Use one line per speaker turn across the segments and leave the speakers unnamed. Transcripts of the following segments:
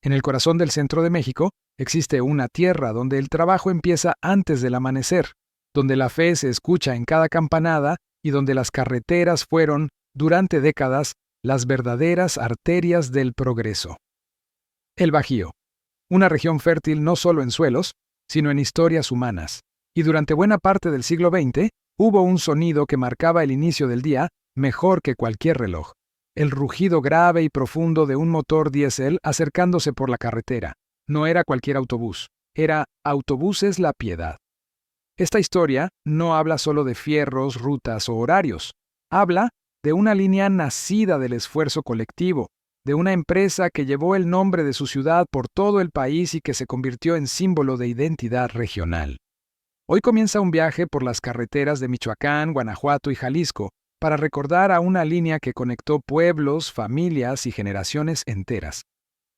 En el corazón del centro de México existe una tierra donde el trabajo empieza antes del amanecer, donde la fe se escucha en cada campanada y donde las carreteras fueron, durante décadas, las verdaderas arterias del progreso. El Bajío, una región fértil no solo en suelos, sino en historias humanas. Y durante buena parte del siglo XX hubo un sonido que marcaba el inicio del día mejor que cualquier reloj: el rugido grave y profundo de un motor diésel acercándose por la carretera. No era cualquier autobús, era Autobuses La Piedad. Esta historia no habla solo de fierros, rutas o horarios. Habla de una línea nacida del esfuerzo colectivo, de una empresa que llevó el nombre de su ciudad por todo el país y que se convirtió en símbolo de identidad regional. Hoy comienza un viaje por las carreteras de Michoacán, Guanajuato y Jalisco para recordar a una línea que conectó pueblos, familias y generaciones enteras.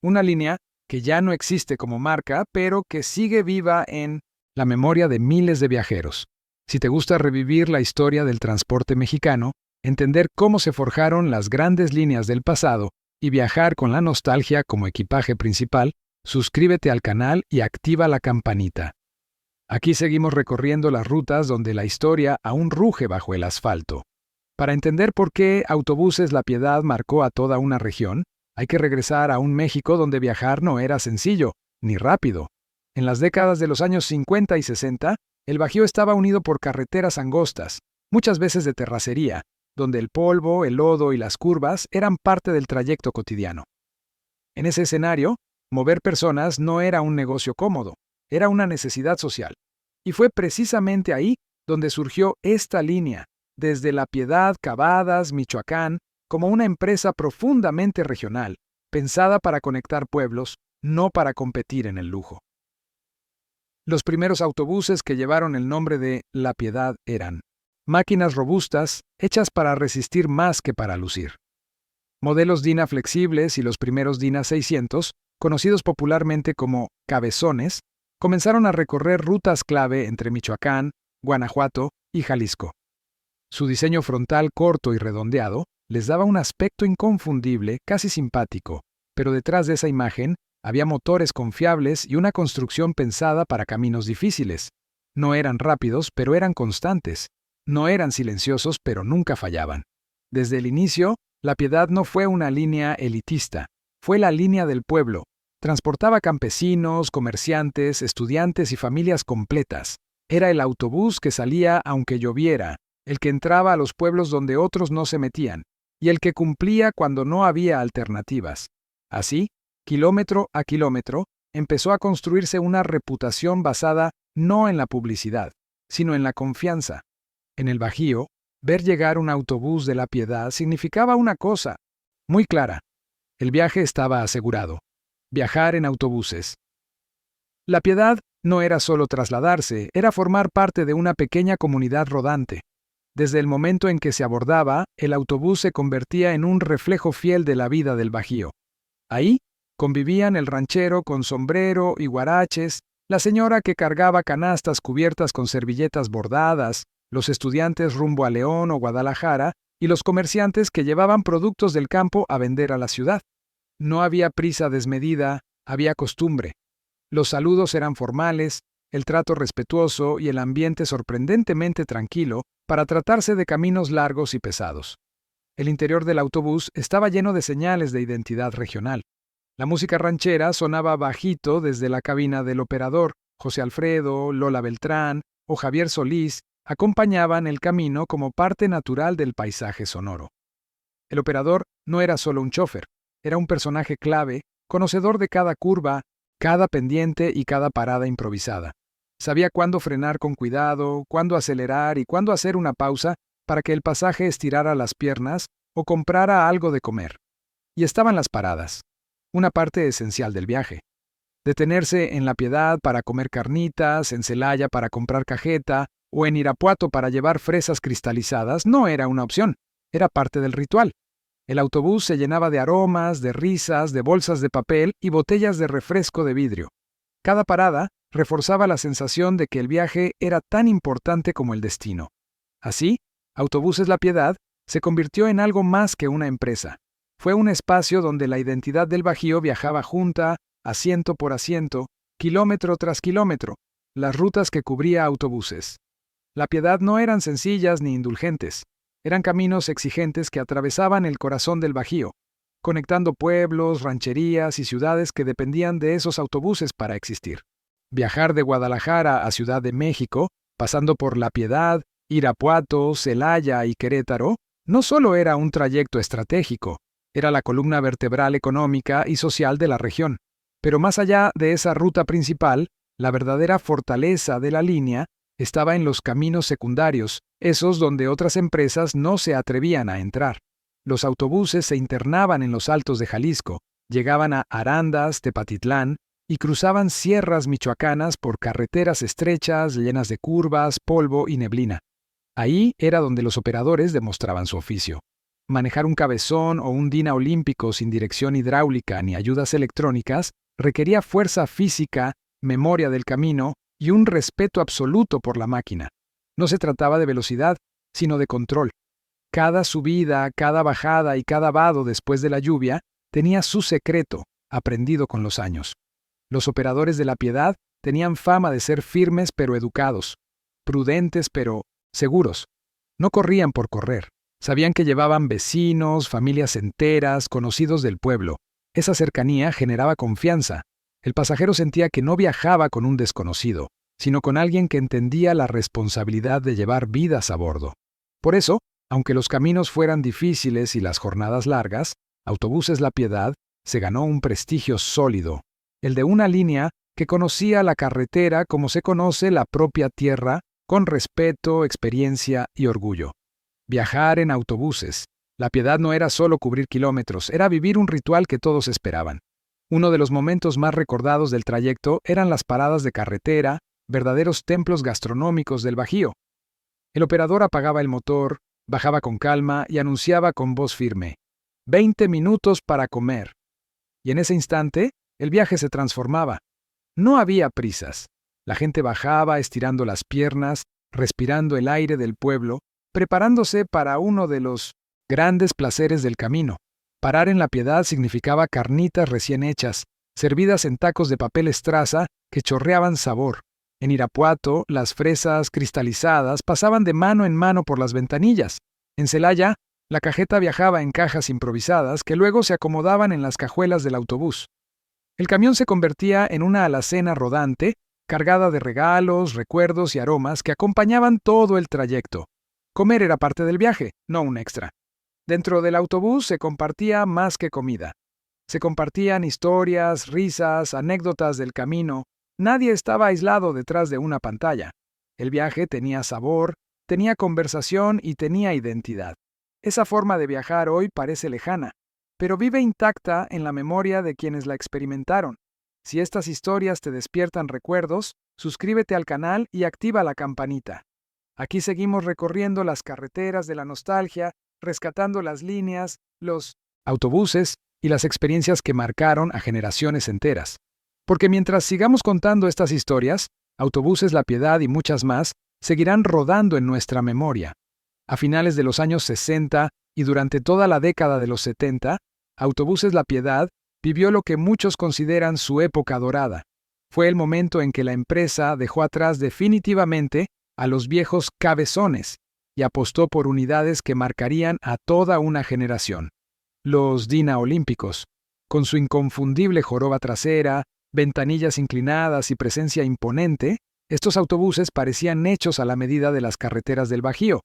Una línea que ya no existe como marca, pero que sigue viva en la memoria de miles de viajeros. Si te gusta revivir la historia del transporte mexicano, entender cómo se forjaron las grandes líneas del pasado y viajar con la nostalgia como equipaje principal, suscríbete al canal y activa la campanita. Aquí seguimos recorriendo las rutas donde la historia aún ruge bajo el asfalto. Para entender por qué Autobuses La Piedad marcó a toda una región, hay que regresar a un México donde viajar no era sencillo, ni rápido. En las décadas de los años 50 y 60, el Bajío estaba unido por carreteras angostas, muchas veces de terracería, donde el polvo, el lodo y las curvas eran parte del trayecto cotidiano. En ese escenario, mover personas no era un negocio cómodo, era una necesidad social. Y fue precisamente ahí donde surgió esta línea, desde La Piedad, Cavadas, Michoacán, como una empresa profundamente regional, pensada para conectar pueblos, no para competir en el lujo. Los primeros autobuses que llevaron el nombre de La Piedad eran máquinas robustas, hechas para resistir más que para lucir. Modelos Dina flexibles y los primeros Dina 600, conocidos popularmente como cabezones, comenzaron a recorrer rutas clave entre Michoacán, Guanajuato y Jalisco. Su diseño frontal corto y redondeado les daba un aspecto inconfundible, casi simpático, pero detrás de esa imagen había motores confiables y una construcción pensada para caminos difíciles. No eran rápidos, pero eran constantes. No eran silenciosos, pero nunca fallaban. Desde el inicio, La Piedad no fue una línea elitista, fue la línea del pueblo. Transportaba campesinos, comerciantes, estudiantes y familias completas. Era el autobús que salía aunque lloviera, el que entraba a los pueblos donde otros no se metían, y el que cumplía cuando no había alternativas. Así, kilómetro a kilómetro, empezó a construirse una reputación basada no en la publicidad, sino en la confianza. En el Bajío, ver llegar un autobús de La Piedad significaba una cosa muy clara: el viaje estaba asegurado. Viajar en autobuses. La Piedad no era solo trasladarse, era formar parte de una pequeña comunidad rodante. Desde el momento en que se abordaba, el autobús se convertía en un reflejo fiel de la vida del Bajío. Ahí convivían el ranchero con sombrero y guaraches, la señora que cargaba canastas cubiertas con servilletas bordadas, los estudiantes rumbo a León o Guadalajara y los comerciantes que llevaban productos del campo a vender a la ciudad. No había prisa desmedida, había costumbre. Los saludos eran formales, el trato respetuoso y el ambiente sorprendentemente tranquilo para tratarse de caminos largos y pesados. El interior del autobús estaba lleno de señales de identidad regional. La música ranchera sonaba bajito desde la cabina del operador. José Alfredo, Lola Beltrán o Javier Solís acompañaban el camino como parte natural del paisaje sonoro. El operador no era solo un chofer, era un personaje clave, conocedor de cada curva, cada pendiente y cada parada improvisada. Sabía cuándo frenar con cuidado, cuándo acelerar y cuándo hacer una pausa para que el pasaje estirara las piernas o comprara algo de comer. Y estaban las paradas, una parte esencial del viaje. Detenerse en La Piedad para comer carnitas, en Celaya para comprar cajeta o en Irapuato para llevar fresas cristalizadas no era una opción, era parte del ritual. El autobús se llenaba de aromas, de risas, de bolsas de papel y botellas de refresco de vidrio. Cada parada reforzaba la sensación de que el viaje era tan importante como el destino. Así, Autobuses La Piedad se convirtió en algo más que una empresa. Fue un espacio donde la identidad del Bajío viajaba junta, asiento por asiento, kilómetro tras kilómetro, las rutas que cubría autobuses. La Piedad no eran sencillas ni indulgentes, eran caminos exigentes que atravesaban el corazón del Bajío, conectando pueblos, rancherías y ciudades que dependían de esos autobuses para existir. Viajar de Guadalajara a Ciudad de México, pasando por La Piedad, Irapuato, Celaya y Querétaro, no solo era un trayecto estratégico, era la columna vertebral económica y social de la región. Pero más allá de esa ruta principal, la verdadera fortaleza de la línea estaba en los caminos secundarios, esos donde otras empresas no se atrevían a entrar. Los autobuses se internaban en los altos de Jalisco, llegaban a Arandas, Tepatitlán, y cruzaban sierras michoacanas por carreteras estrechas, llenas de curvas, polvo y neblina. Ahí era donde los operadores demostraban su oficio. Manejar un cabezón o un Dina olímpico sin dirección hidráulica ni ayudas electrónicas requería fuerza física, memoria del camino y un respeto absoluto por la máquina. No se trataba de velocidad, sino de control. Cada subida, cada bajada y cada vado después de la lluvia tenía su secreto, aprendido con los años. Los operadores de La Piedad tenían fama de ser firmes pero educados, prudentes pero seguros. No corrían por correr. Sabían que llevaban vecinos, familias enteras, conocidos del pueblo. Esa cercanía generaba confianza. El pasajero sentía que no viajaba con un desconocido, sino con alguien que entendía la responsabilidad de llevar vidas a bordo. Por eso, aunque los caminos fueran difíciles y las jornadas largas, Autobuses La Piedad se ganó un prestigio sólido, el de una línea que conocía la carretera como se conoce la propia tierra, con respeto, experiencia y orgullo. Viajar en autobuses. La Piedad no era solo cubrir kilómetros, era vivir un ritual que todos esperaban. Uno de los momentos más recordados del trayecto eran las paradas de carretera, verdaderos templos gastronómicos del Bajío. El operador apagaba el motor, bajaba con calma y anunciaba con voz firme: 20 minutos para comer. Y en ese instante, el viaje se transformaba. No había prisas. La gente bajaba estirando las piernas, respirando el aire del pueblo, preparándose para uno de los grandes placeres del camino. Parar en La Piedad significaba carnitas recién hechas, servidas en tacos de papel estraza que chorreaban sabor. En Irapuato, las fresas cristalizadas pasaban de mano en mano por las ventanillas. En Celaya, la cajeta viajaba en cajas improvisadas que luego se acomodaban en las cajuelas del autobús. El camión se convertía en una alacena rodante, cargada de regalos, recuerdos y aromas que acompañaban todo el trayecto. Comer era parte del viaje, no un extra. Dentro del autobús se compartía más que comida. Se compartían historias, risas, anécdotas del camino. Nadie estaba aislado detrás de una pantalla. El viaje tenía sabor, tenía conversación y tenía identidad. Esa forma de viajar hoy parece lejana, pero vive intacta en la memoria de quienes la experimentaron. Si estas historias te despiertan recuerdos, suscríbete al canal y activa la campanita. Aquí seguimos recorriendo las carreteras de la nostalgia, rescatando las líneas, los autobuses y las experiencias que marcaron a generaciones enteras. Porque mientras sigamos contando estas historias, Autobuses La Piedad y muchas más seguirán rodando en nuestra memoria. A finales de los años 60 y durante toda la década de los 70, Autobuses La Piedad vivió lo que muchos consideran su época dorada. Fue el momento en que la empresa dejó atrás definitivamente a los viejos cabezones y apostó por unidades que marcarían a toda una generación. Los Dina olímpicos, con su inconfundible joroba trasera, ventanillas inclinadas y presencia imponente, estos autobuses parecían hechos a la medida de las carreteras del Bajío.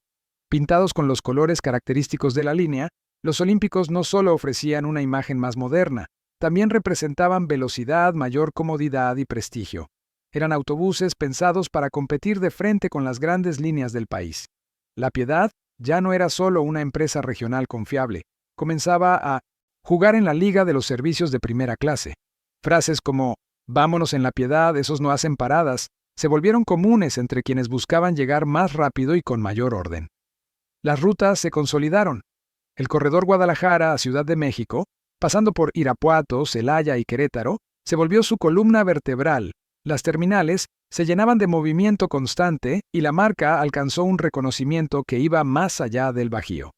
Pintados con los colores característicos de la línea, los olímpicos no solo ofrecían una imagen más moderna, también representaban velocidad, mayor comodidad y prestigio. Eran autobuses pensados para competir de frente con las grandes líneas del país. La Piedad ya no era solo una empresa regional confiable, comenzaba a jugar en la liga de los servicios de primera clase. Frases como «vámonos en La Piedad, esos no hacen paradas», se volvieron comunes entre quienes buscaban llegar más rápido y con mayor orden. Las rutas se consolidaron. El corredor Guadalajara a Ciudad de México, pasando por Irapuato, Celaya y Querétaro, se volvió su columna vertebral. Las terminales se llenaban de movimiento constante y la marca alcanzó un reconocimiento que iba más allá del Bajío.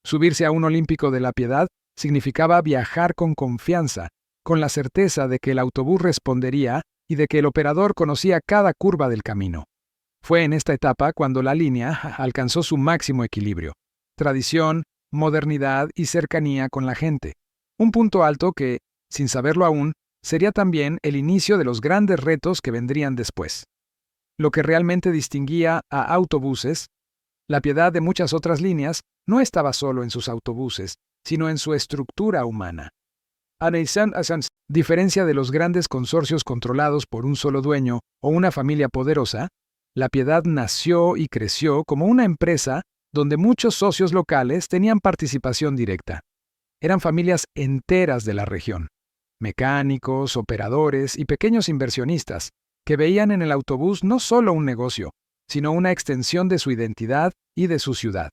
Subirse a un olímpico de La Piedad significaba viajar con confianza, con la certeza de que el autobús respondería y de que el operador conocía cada curva del camino. Fue en esta etapa cuando la línea alcanzó su máximo equilibrio: tradición, modernidad y cercanía con la gente. Un punto alto que, sin saberlo aún, sería también el inicio de los grandes retos que vendrían después. Lo que realmente distinguía a Autobuses, La Piedad de muchas otras líneas, no estaba solo en sus autobuses, sino en su estructura humana. A diferencia de los grandes consorcios controlados por un solo dueño o una familia poderosa, La Piedad nació y creció como una empresa donde muchos socios locales tenían participación directa. Eran familias enteras de la región: mecánicos, operadores y pequeños inversionistas, que veían en el autobús no solo un negocio, sino una extensión de su identidad y de su ciudad.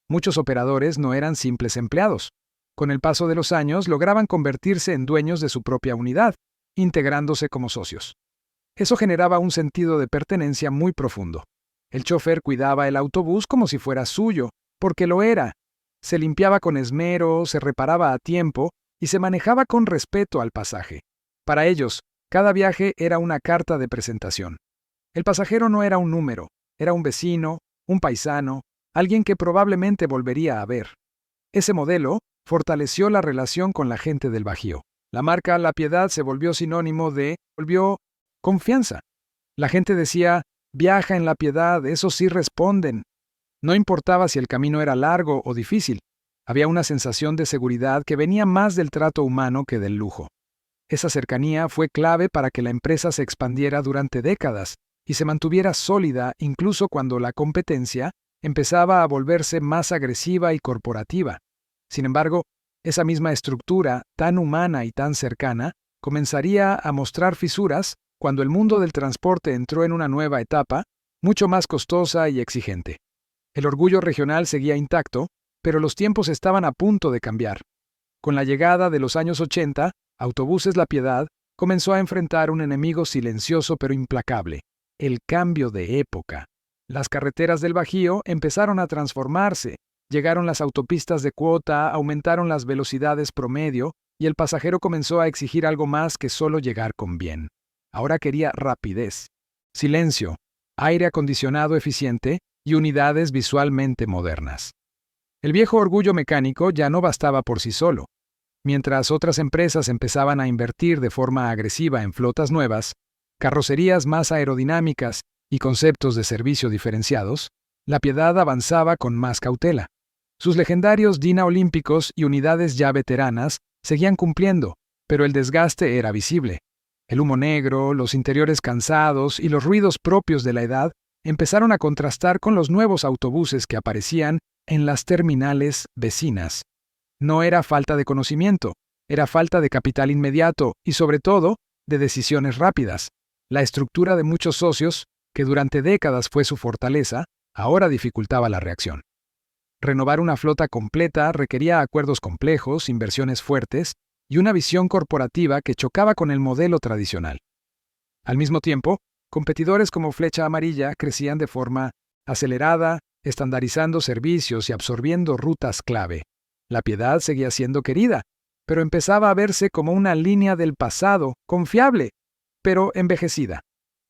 Muchos operadores no eran simples empleados. Con el paso de los años lograban convertirse en dueños de su propia unidad, integrándose como socios. Eso generaba un sentido de pertenencia muy profundo. El chofer cuidaba el autobús como si fuera suyo, porque lo era. Se limpiaba con esmero, se reparaba a tiempo y se manejaba con respeto al pasaje. Para ellos, cada viaje era una carta de presentación. El pasajero no era un número, era un vecino, un paisano, alguien que probablemente volvería a ver. Ese modelo fortaleció la relación con la gente del Bajío. La marca La Piedad se volvió sinónimo de confianza. La gente decía: viaja en La Piedad, esos sí responden. No importaba si el camino era largo o difícil. Había una sensación de seguridad que venía más del trato humano que del lujo. Esa cercanía fue clave para que la empresa se expandiera durante décadas y se mantuviera sólida incluso cuando la competencia empezaba a volverse más agresiva y corporativa. Sin embargo, esa misma estructura, tan humana y tan cercana, comenzaría a mostrar fisuras cuando el mundo del transporte entró en una nueva etapa, mucho más costosa y exigente. El orgullo regional seguía intacto, pero los tiempos estaban a punto de cambiar. Con la llegada de los años 80, Autobuses La Piedad comenzó a enfrentar un enemigo silencioso pero implacable: el cambio de época. Las carreteras del Bajío empezaron a transformarse, llegaron las autopistas de cuota, aumentaron las velocidades promedio y el pasajero comenzó a exigir algo más que solo llegar con bien. Ahora quería rapidez, silencio, aire acondicionado eficiente y unidades visualmente modernas. El viejo orgullo mecánico ya no bastaba por sí solo. Mientras otras empresas empezaban a invertir de forma agresiva en flotas nuevas, carrocerías más aerodinámicas y conceptos de servicio diferenciados, La Piedad avanzaba con más cautela. Sus legendarios Dina olímpicos y unidades ya veteranas seguían cumpliendo, pero el desgaste era visible. El humo negro, los interiores cansados y los ruidos propios de la edad empezaron a contrastar con los nuevos autobuses que aparecían en las terminales vecinas. No era falta de conocimiento, era falta de capital inmediato y, sobre todo, de decisiones rápidas. La estructura de muchos socios, que durante décadas fue su fortaleza, ahora dificultaba la reacción. Renovar una flota completa requería acuerdos complejos, inversiones fuertes y una visión corporativa que chocaba con el modelo tradicional. Al mismo tiempo, competidores como Flecha Amarilla crecían de forma acelerada, estandarizando servicios y absorbiendo rutas clave. La Piedad seguía siendo querida, pero empezaba a verse como una línea del pasado, confiable, pero envejecida.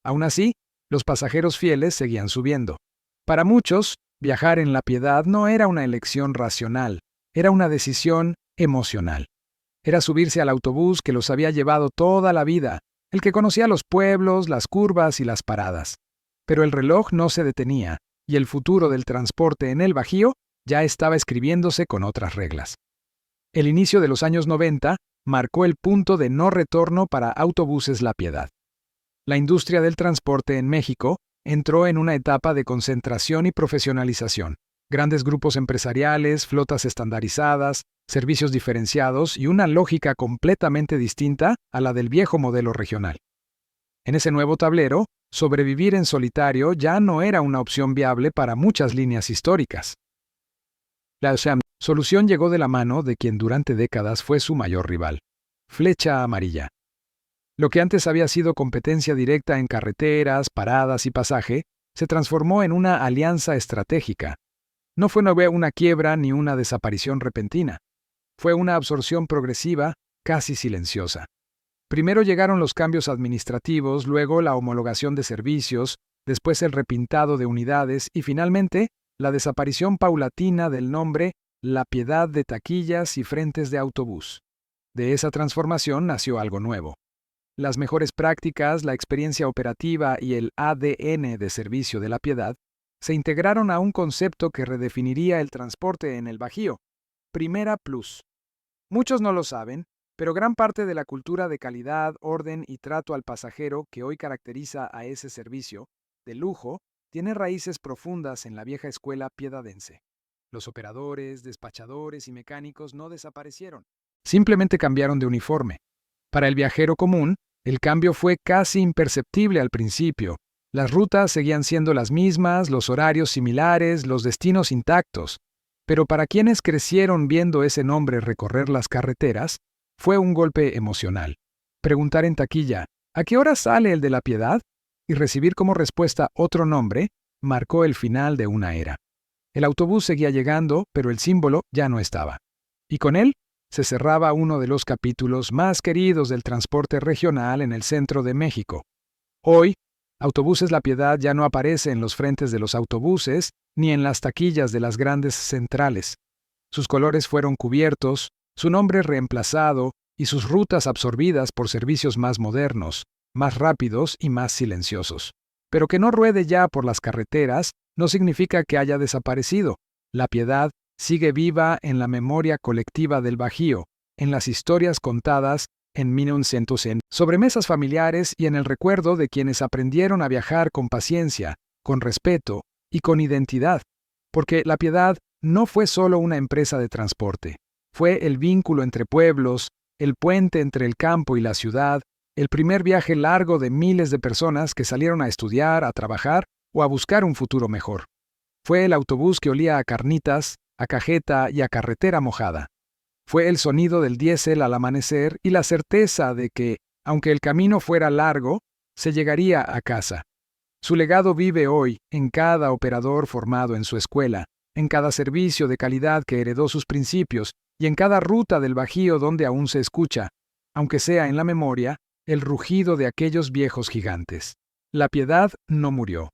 Aún así, los pasajeros fieles seguían subiendo. Para muchos, viajar en La Piedad no era una elección racional, era una decisión emocional. Era subirse al autobús que los había llevado toda la vida, el que conocía los pueblos, las curvas y las paradas. Pero el reloj no se detenía, y el futuro del transporte en el Bajío ya estaba escribiéndose con otras reglas. El inicio de los años 90 marcó el punto de no retorno para Autobuses La Piedad. La industria del transporte en México entró en una etapa de concentración y profesionalización. Grandes grupos empresariales, flotas estandarizadas, servicios diferenciados y una lógica completamente distinta a la del viejo modelo regional. En ese nuevo tablero, sobrevivir en solitario ya no era una opción viable para muchas líneas históricas. La solución llegó de la mano de quien durante décadas fue su mayor rival: Flecha Amarilla. Lo que antes había sido competencia directa en carreteras, paradas y pasaje, se transformó en una alianza estratégica. No fue una quiebra ni una desaparición repentina. Fue una absorción progresiva casi silenciosa. Primero llegaron los cambios administrativos, luego la homologación de servicios, después el repintado de unidades y finalmente la desaparición paulatina del nombre La Piedad de taquillas y frentes de autobús. De esa transformación nació algo nuevo. Las mejores prácticas, la experiencia operativa y el ADN de servicio de La Piedad se integraron a un concepto que redefiniría el transporte en el Bajío, Primera Plus. Muchos no lo saben, pero gran parte de la cultura de calidad, orden y trato al pasajero que hoy caracteriza a ese servicio, de lujo, tiene raíces profundas en la vieja escuela piedadense. Los operadores, despachadores y mecánicos no desaparecieron. Simplemente cambiaron de uniforme. Para el viajero común, el cambio fue casi imperceptible al principio. Las rutas seguían siendo las mismas, los horarios similares, los destinos intactos. Pero para quienes crecieron viendo ese nombre recorrer las carreteras, fue un golpe emocional. Preguntar en taquilla, ¿a qué hora sale el de La Piedad? Y recibir como respuesta otro nombre, marcó el final de una era. El autobús seguía llegando, pero el símbolo ya no estaba. Y con él se cerraba uno de los capítulos más queridos del transporte regional en el centro de México. Hoy, Autobuses La Piedad ya no aparece en los frentes de los autobuses ni en las taquillas de las grandes centrales. Sus colores fueron cubiertos, su nombre reemplazado y sus rutas absorbidas por servicios más modernos, más rápidos y más silenciosos. Pero que no ruede ya por las carreteras no significa que haya desaparecido. La Piedad sigue viva en la memoria colectiva del Bajío, en las historias contadas en 1900 sobre mesas familiares y en el recuerdo de quienes aprendieron a viajar con paciencia, con respeto y con identidad. Porque La Piedad no fue solo una empresa de transporte. Fue el vínculo entre pueblos, el puente entre el campo y la ciudad, el primer viaje largo de miles de personas que salieron a estudiar, a trabajar o a buscar un futuro mejor. Fue el autobús que olía a carnitas, a cajeta y a carretera mojada. Fue el sonido del diésel al amanecer y la certeza de que, aunque el camino fuera largo, se llegaría a casa. Su legado vive hoy en cada operador formado en su escuela, en cada servicio de calidad que heredó sus principios y en cada ruta del Bajío donde aún se escucha, aunque sea en la memoria, el rugido de aquellos viejos gigantes. La Piedad no murió,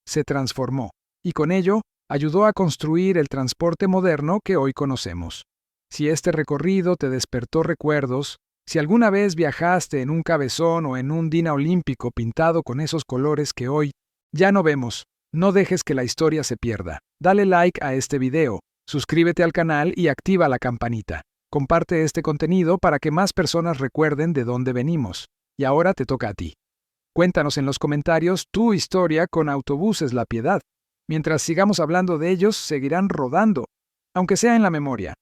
se transformó, y con ello ayudó a construir el transporte moderno que hoy conocemos. Si este recorrido te despertó recuerdos, si alguna vez viajaste en un cabezón o en un Dina olímpico pintado con esos colores que hoy ya no vemos, no dejes que la historia se pierda. Dale like a este video, suscríbete al canal y activa la campanita. Comparte este contenido para que más personas recuerden de dónde venimos. Y ahora te toca a ti. Cuéntanos en los comentarios tu historia con Autobuses La Piedad. Mientras sigamos hablando de ellos, seguirán rodando, aunque sea en la memoria.